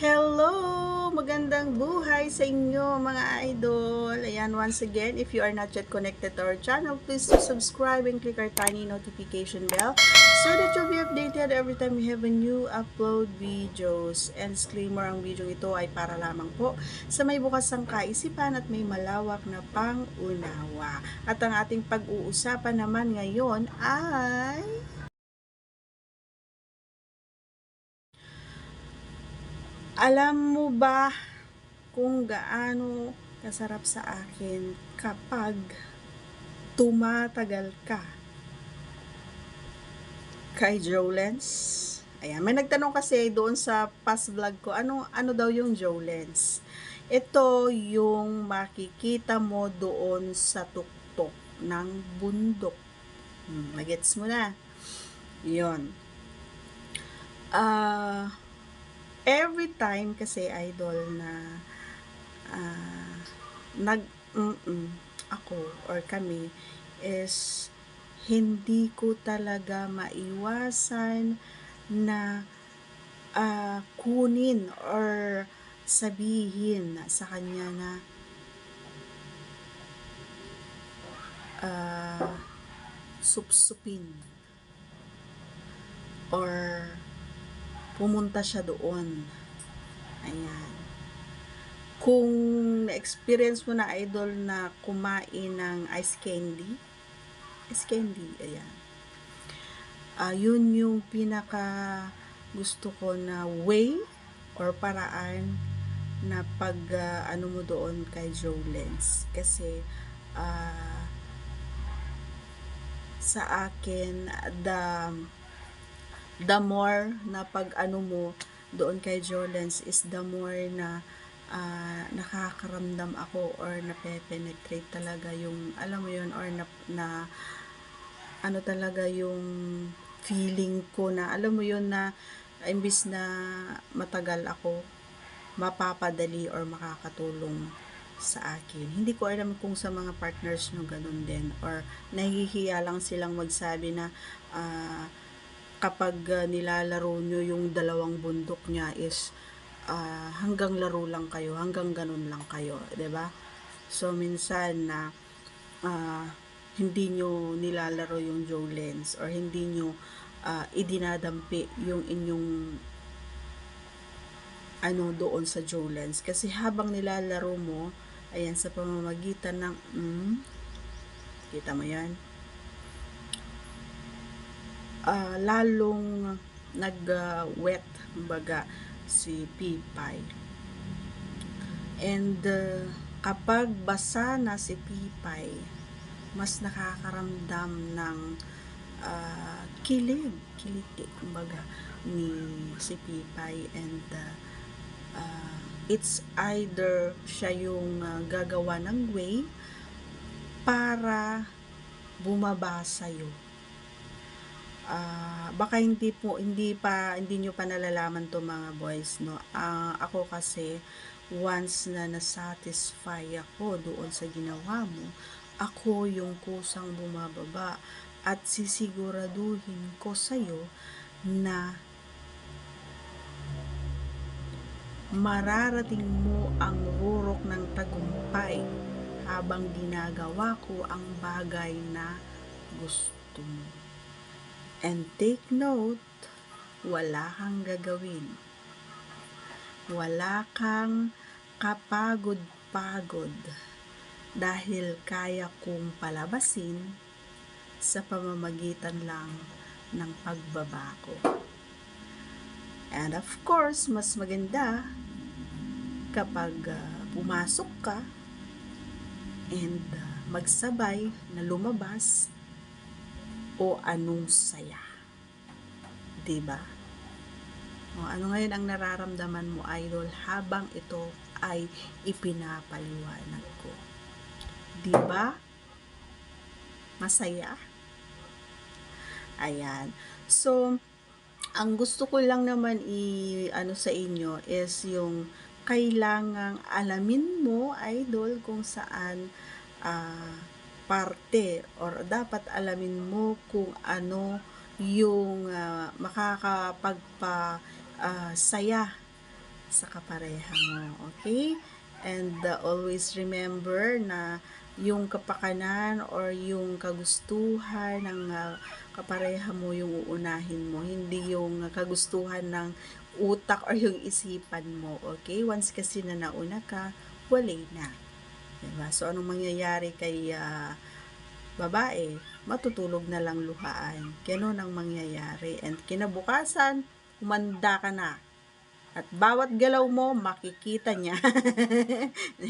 Hello! Magandang buhay sa inyo mga idol! Ayan, once again, if you are not yet connected to our channel, please subscribe and click our tiny notification bell so that you'll be updated every time we have a new upload videos. And disclaimer, ang video ito ay para lamang po sa may bukas ang kaisipan at may malawak na pang-unawa. At ang ating pag-uusapan naman ngayon ay alam mo ba kung gaano kasarap sa akin kapag tumatagal ka kay Jolens? Ayan, may nagtanong kasi doon sa past vlog ko, ano daw yung Jolens? Ito yung makikita mo doon sa tuktok ng bundok. Nagets mo na? Yun. Every time kasi idol na nag ako or kami is hindi ko talaga maiwasan na kunin or sabihin sa kanya na supsupin or pumunta siya doon. Ayan. Kung na-experience mo na idol na kumain ng ice candy, ayan. Yun yung pinaka gusto ko na way or paraan na pag ano mo doon kay Jolens. Kasi sa akin, the more na pag ano mo doon kay Jolens is the more na nakakaramdam ako or nape-penetrate talaga yung, alam mo yun, or na ano talaga yung feeling ko na, alam mo yun, na imbis na matagal ako, mapapadali or makakatulong sa akin. Hindi ko alam kung sa mga partners nyo ganun din or nahihiya lang silang magsabi na kapag nilalaro nyo yung dalawang bundok niya is hanggang laro lang kayo, hanggang ganun lang kayo, 'di ba? So minsan na hindi nyo nilalaro yung Jolens or hindi nyo idinadampi yung inyong ano doon sa Jolens kasi habang nilalaro mo, ayan, sa pamamagitan ng kita mo yan, lalong nag-wet baga si Pipay. And kapag basa na si Pipay, mas nakakaramdam ng kilig kumbaga ni si Pipay. And it's either siya yung gagawa ng way para bumaba sa'yo. Baka hindi nyo pa nalalaman to mga boys, no? Ako kasi once na nasatisfy ako doon sa ginawa mo, ako yung kusang bumababa at sisiguraduhin ko sa'yo na mararating mo ang rurok ng tagumpay habang ginagawa ko ang bagay na gusto mo. And take note, wala kang gagawin. Wala kang kapagod-pagod dahil kaya kong palabasin sa pamamagitan lang ng pagbaba ko. And of course, mas maganda kapag pumasok ka and magsabay na lumabas o anong saya. Diba? O ano ngayon ang nararamdaman mo, idol, habang ito ay ipinapaliwanag ko? Diba? Masaya? Ayan. So, ang gusto ko lang naman ano sa inyo is yung kailangang alamin mo, idol, kung saan parte or dapat alamin mo kung ano yung makakapagpa saya sa kapareha mo. Okay? And always remember na yung kapakanan or yung kagustuhan ng kapareha mo yung uunahin mo, hindi yung kagustuhan ng utak or yung isipan mo. Okay? Once kasi na nauna ka, walay na. Diba? So, anong mangyayari kay babae? Matutulog na lang luhaan. Ganun ang mangyayari. And kinabukasan, humanda ka na. At bawat galaw mo, makikita niya.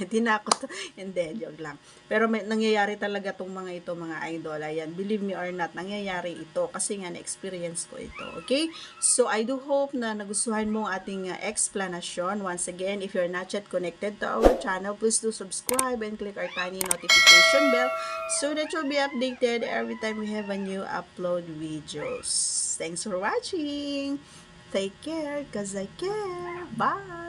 Tinakot. Hindi, joke lang. Pero may, nangyayari talaga itong mga ito, mga idol. Ayan, believe me or not, nangyayari ito. Kasi nga, na-experience ko ito. Okay? So, I do hope na nagustuhan mo ang ating explanation. Once again, if you're not yet connected to our channel, please do subscribe and click our tiny notification bell so that you'll be updated every time we have a new upload videos. Thanks for watching! Take care, cause I care. Bye!